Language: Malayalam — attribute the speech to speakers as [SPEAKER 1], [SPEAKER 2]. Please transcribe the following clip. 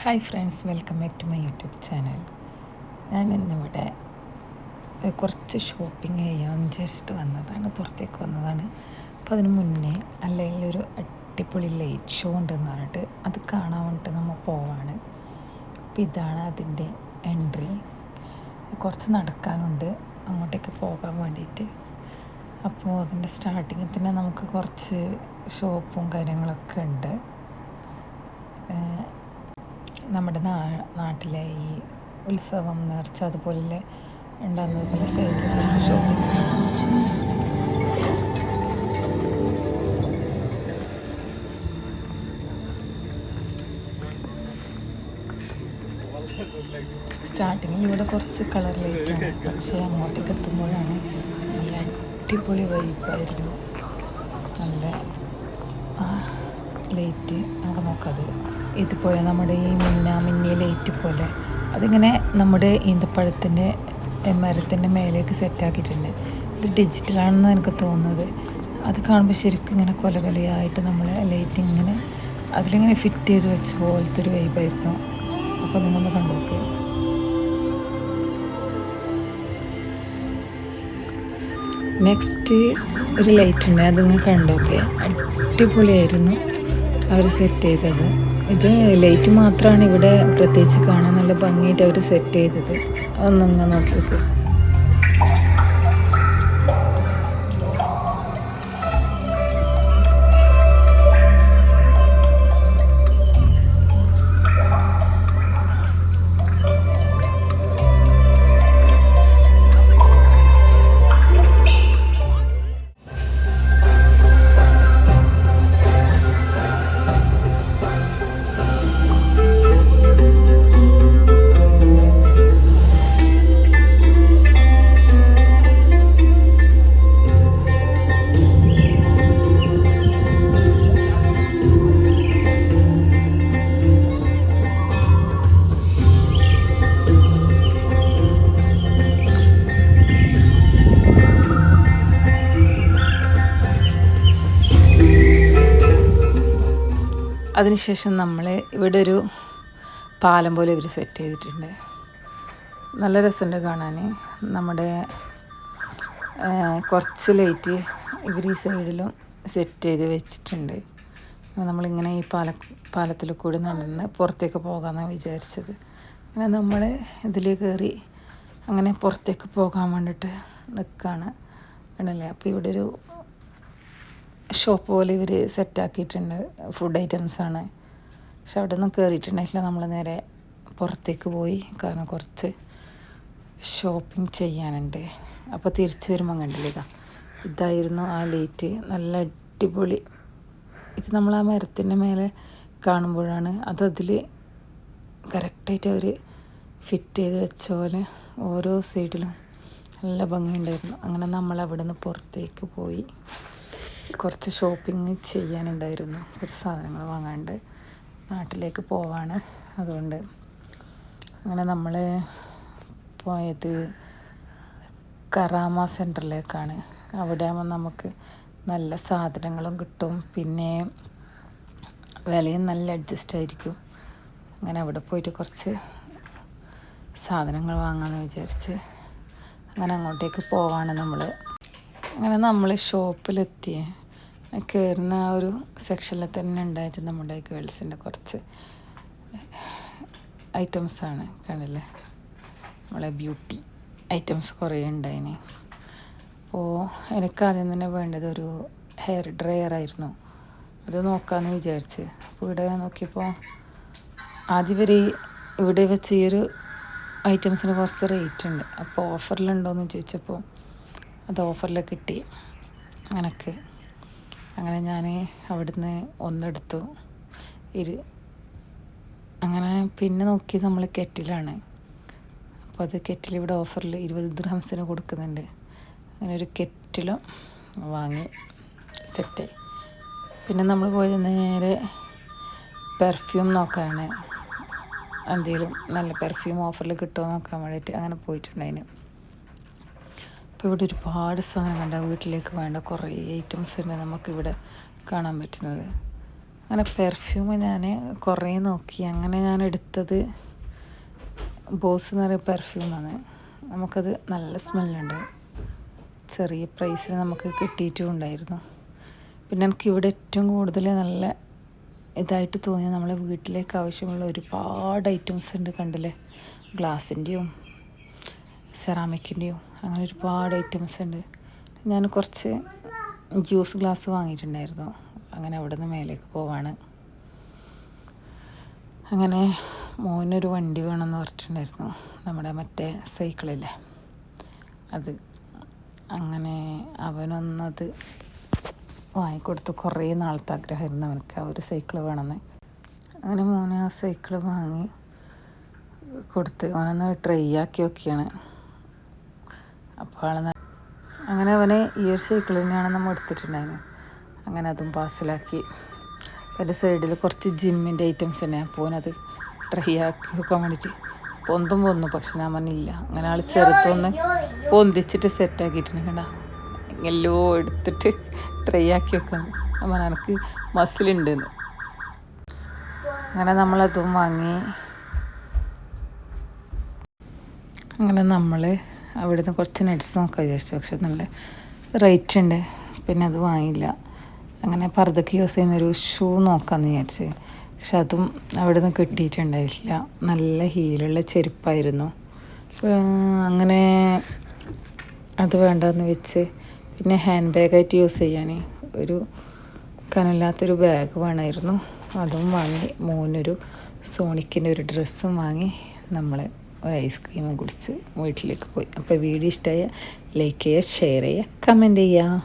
[SPEAKER 1] Hi friends, welcome back to my YouTube channel. ഞാൻ ഇന്നിവിടെ കുറച്ച് ഷോപ്പിംഗ് ചെയ്യാമെന്ന് വിചാരിച്ചിട്ട് വന്നതാണ്, പുറത്തേക്ക് വന്നതാണ്. അപ്പോൾ അതിന് മുന്നേ അല്ലെങ്കിൽ ഒരു അടിപൊളി ലൈറ്റ് ഷോ ഉണ്ടെന്ന് പറഞ്ഞിട്ട് അത് കാണാൻ വേണ്ടിയിട്ട് നമ്മൾ പോവാണ്. അപ്പോൾ ഇതാണ് അതിൻ്റെ എൻട്രി. കുറച്ച് നടക്കാനുണ്ട് അങ്ങോട്ടേക്ക് പോകാൻ വേണ്ടിയിട്ട്. അപ്പോൾ അതിൻ്റെ സ്റ്റാർട്ടിങ്ങിൽ തന്നെ നമുക്ക് കുറച്ച് ഷോപ്പും കാര്യങ്ങളൊക്കെ ഉണ്ട്. നമ്മുടെ നാട്ടിലെ ഈ ഉത്സവം നേർച്ച അതുപോലെ ഉണ്ടാകുന്നത് പോലെ സൈഡിൽ കുറച്ച് ഷോപ്പിംഗ്. സ്റ്റാർട്ടിങ്ങിൽ ഇവിടെ കുറച്ച് കളർ ലൈറ്റാണ്, പക്ഷേ അങ്ങോട്ടേക്ക് എത്തുമ്പോഴാണ് നല്ല അടിപൊളി വൈബായിരുന്നു. നല്ല ലൈറ്റ് നമുക്ക് നോക്കാതെ ഇതുപോലെ നമ്മുടെ ഈ മിന്നിയ ലൈറ്റ് പോലെ അതിങ്ങനെ നമ്മുടെ ഈന്തപ്പഴത്തിൻ്റെ മരത്തിൻ്റെ മേലേക്ക് സെറ്റാക്കിയിട്ടുണ്ട്. ഇത് ഡിജിറ്റലാണെന്ന് എനിക്ക് തോന്നുന്നത്. അത് കാണുമ്പോൾ ശരിക്കും ഇങ്ങനെ കൊലകൊലയായിട്ട് നമ്മൾ ലൈറ്റ് ഇങ്ങനെ അതിലിങ്ങനെ ഫിറ്റ് ചെയ്ത് വെച്ച പോലത്തെ ഒരു വൈബായിരുന്നു. അപ്പോൾ നിങ്ങളൊന്ന് കണ്ടു നോക്ക്. നെക്സ്റ്റ് ഒരു ലൈറ്റ് ഉണ്ട്, അതിങ്ങനെ കണ്ടു നോക്ക്. അടിപൊളിയായിരുന്നു അവർ സെറ്റ് ചെയ്തത്. ഇത് ലൈറ്റ് മാത്രമാണ് ഇവിടെ പ്രത്യേകിച്ച് കാണാൻ നല്ല ഭംഗിയായിട്ട് അവർ സെറ്റ് ചെയ്തത്. ഒന്നിങ്ങനെ നോക്കി നോക്ക്. അതിനുശേഷം നമ്മൾ ഇവിടെ ഒരു പാലം പോലെ ഇവർ സെറ്റ് ചെയ്തിട്ടുണ്ട്. നല്ല രസമുണ്ട് കാണാൻ. നമ്മുടെ കുറച്ച് ലൈറ്റ് ഇവർ ഈ സൈഡിലും സെറ്റ് ചെയ്ത് വെച്ചിട്ടുണ്ട്. നമ്മളിങ്ങനെ ഈ പാലത്തിൽ കൂടി നടന്ന് പുറത്തേക്ക് പോകാമെന്നാണ് വിചാരിച്ചത്. അങ്ങനെ നമ്മൾ ഇതിൽ കയറി അങ്ങനെ പുറത്തേക്ക് പോകാൻ വേണ്ടിയിട്ട് നിൽക്കുകയാണ് കണ്ടല്ലേ. അപ്പോൾ ഇവിടെ ഒരു ഷോപ്പ് പോലെ ഇവർ സെറ്റാക്കിയിട്ടുണ്ട്. ഫുഡ് ഐറ്റംസാണ്. പക്ഷെ അവിടെ നിന്ന് കയറിയിട്ടുണ്ടെങ്കിൽ നമ്മൾ നേരെ പുറത്തേക്ക് പോയി, കാരണം കുറച്ച് ഷോപ്പിംഗ് ചെയ്യാനുണ്ട്. അപ്പോൾ തിരിച്ച് വരുമ്പോൾ കണ്ടില്ല, ഇതായിരുന്നു ആ ലൈറ്റ്. നല്ല അടിപൊളി. ഇത് നമ്മൾ ആ മരത്തിൻ്റെ മേലെ കാണുമ്പോഴാണ് അതിൽ കറക്റ്റായിട്ട് അവർ ഫിറ്റ് ചെയ്ത് വെച്ച പോലെ ഓരോ സൈഡിലും നല്ല ഭംഗിയുണ്ടായിരുന്നു. അങ്ങനെ നമ്മൾ അവിടെ നിന്ന് പുറത്തേക്ക് പോയി. കുറച്ച് ഷോപ്പിംഗ് ചെയ്യാനുണ്ടായിരുന്നു, കുറച്ച് സാധനങ്ങൾ വാങ്ങാണ്ട് നാട്ടിലേക്ക് പോവാണ്. അതുകൊണ്ട് അങ്ങനെ നമ്മൾ പോയത് കറാമ സെൻറ്ററിലേക്കാണ്. അവിടെ ആകുമ്പോൾ നമുക്ക് നല്ല സാധനങ്ങളും കിട്ടും, പിന്നെ വിലയും നല്ല അഡ്ജസ്റ്റ് ആയിരിക്കും. അങ്ങനെ അവിടെ പോയിട്ട് കുറച്ച് സാധനങ്ങൾ വാങ്ങാമെന്ന് വിചാരിച്ച് അങ്ങനെ അങ്ങോട്ടേക്ക് പോവാണ് നമ്മൾ. അങ്ങനെ നമ്മൾ ഷോപ്പിലെത്തിയേ കയറുന്ന ആ ഒരു സെക്ഷനിൽ തന്നെ ഉണ്ടായിട്ട് നമ്മുടെ ഗേൾസിൻ്റെ കുറച്ച് ഐറ്റംസാണ് കണ്ടില്ലേ. നമ്മളെ ബ്യൂട്ടി ഐറ്റംസ് കുറേ ഉണ്ടായിന്. അപ്പോൾ എനിക്ക് ആദ്യം തന്നെ വേണ്ടത് ഒരു ഹെയർ ഡ്രയർ ആയിരുന്നു. അത് നോക്കാമെന്ന് വിചാരിച്ച് അപ്പോൾ ഇവിടെ നോക്കിയപ്പോൾ ആദ്യം ഇവിടെ വെച്ച് ഈ ഒരു ഐറ്റംസിന് കുറച്ച് റേറ്റ് ഉണ്ട്. അപ്പോൾ ഓഫറിലുണ്ടോയെന്ന് ചോദിച്ചപ്പോൾ അത് ഓഫറിൽ കിട്ടി എനിക്ക്. അങ്ങനെ ഞാൻ അവിടുന്ന് ഒന്നെടുത്തു. അങ്ങനെ പിന്നെ നോക്കിയത് നമ്മൾ കെറ്റിലാണ്. അപ്പോൾ അത് കെറ്റിൽ ഇവിടെ ഓഫറിൽ 20 ദിർഹംസിന് കൊടുക്കുന്നുണ്ട്. അങ്ങനെ ഒരു കെറ്റിലും വാങ്ങി സെറ്റായി. പിന്നെ നമ്മൾ പോയത് നേരെ പെർഫ്യൂം നോക്കാനാണ്. എന്തെങ്കിലും നല്ല പെർഫ്യൂം ഓഫറിൽ കിട്ടുമോ നോക്കാൻ വേണ്ടിയിട്ട് അങ്ങനെ പോയിട്ടുണ്ടായിന്. അപ്പോൾ ഇവിടെ ഒരുപാട് സാധനം കണ്ട വീട്ടിലേക്ക് വേണ്ട കുറേ ഐറ്റംസ് ഉണ്ട് നമുക്കിവിടെ കാണാൻ പറ്റുന്നത്. അങ്ങനെ പെർഫ്യൂം ഞാൻ കുറേ നോക്കി. അങ്ങനെ ഞാൻ എടുത്തത് ബോസ് എന്ന് പറയുന്ന പെർഫ്യൂമാണ്. നമുക്കത് നല്ല സ്മെല്ലുണ്ട്. ചെറിയ പ്രൈസിന് നമുക്ക് കിട്ടിയിട്ടും ഉണ്ടായിരുന്നു. പിന്നെ എനിക്കിവിടെ ഏറ്റവും കൂടുതൽ നല്ല ഇതായിട്ട് തോന്നിയത് നമ്മളെ വീട്ടിലേക്ക് ആവശ്യമുള്ള ഒരുപാട് ഐറ്റംസ് ഉണ്ട്. കണ്ടില്ലേ, ഗ്ലാസിൻ്റെയും സെറാമിക്കിൻ്റെയും അങ്ങനെ ഒരുപാട് ഐറ്റംസ് ഉണ്ട്. ഞാൻ കുറച്ച് ജ്യൂസ് ഗ്ലാസ് വാങ്ങിയിട്ടുണ്ടായിരുന്നു. അങ്ങനെ അവിടെ നിന്ന് മേലേക്ക് പോവാണ്. അങ്ങനെ മോനൊരു വണ്ടി വേണമെന്ന് പറഞ്ഞിട്ടുണ്ടായിരുന്നു, നമ്മുടെ മറ്റേ സൈക്കിളില്ലേ അത്. അങ്ങനെ അവനൊന്നത് വാങ്ങിക്കൊടുത്തു. കുറേ നാളത്തെ ആഗ്രഹമായിരുന്നു അവനക്ക് ആ ഒരു സൈക്കിൾ വേണമെന്ന്. അങ്ങനെ മോനെ ആ സൈക്കിൾ വാങ്ങി കൊടുത്ത് അവനൊന്ന് ട്രൈ ആക്കി നോക്കിയാണ്. അപ്പോൾ അങ്ങനെ അവന് ഈ ഒരു സൈക്കിൾ തന്നെയാണ് നമ്മൾ എടുത്തിട്ടുണ്ടായിരുന്നു. അങ്ങനെ അതും പാഴ്സലാക്കി. അതിൻ്റെ സൈഡിൽ കുറച്ച് ജിമ്മിൻ്റെ ഐറ്റംസ് തന്നെ. അപ്പോൾ അവനത് ട്രൈ ആക്കി വെക്കാൻ വേണ്ടിയിട്ട് പൊന്തും പക്ഷെ ഞാൻ പറഞ്ഞില്ല. അങ്ങനെ ആൾ ചെറുത്തൊന്ന് പൊന്തിച്ചിട്ട് സെറ്റാക്കിയിട്ടുണ്ട്. കണ്ട എല്ലോ എടുത്തിട്ട് ട്രൈ ആക്കി വെക്കാൻ. അപ്പം എനിക്ക് മസിലുണ്ടെന്ന്. അങ്ങനെ നമ്മളതും വാങ്ങി. അങ്ങനെ നമ്മൾ അവിടെ നിന്ന് കുറച്ച് നട്ട്സ് നോക്കാൻ വിചാരിച്ചു. പക്ഷെ നല്ല റേറ്റ് ഉണ്ട്, പിന്നെ അത് വാങ്ങിയില്ല. അങ്ങനെ പർദ്ദക്ക് യൂസ് ചെയ്യുന്നൊരു ഷൂ നോക്കാമെന്ന് വിചാരിച്ചു. പക്ഷെ അതും അവിടെ നിന്ന് കിട്ടിയിട്ടുണ്ടായില്ല. നല്ല ഹീലുള്ള ചെരുപ്പായിരുന്നു. അങ്ങനെ അത് വേണ്ടെന്ന് വെച്ച് പിന്നെ ഹാൻഡ് ബാഗായിട്ട് യൂസ് ചെയ്യാൻ ഒരു കനമില്ലാത്തൊരു ബാഗ് വേണമായിരുന്നു. അതും വാങ്ങി. മോനൊരു സോണിക്കിൻ്റെ ഒരു ഡ്രസ്സും വാങ്ങി. നമ്മൾ ഒരു ഐസ്ക്രീമും കുടിച്ച് വീട്ടിലേക്ക് പോയി. അപ്പോൾ വീഡിയോ ഇഷ്ടമായ ലൈക്ക് ചെയ്യുക, ഷെയർ ചെയ്യുക, കമൻറ്റ് ചെയ്യുക.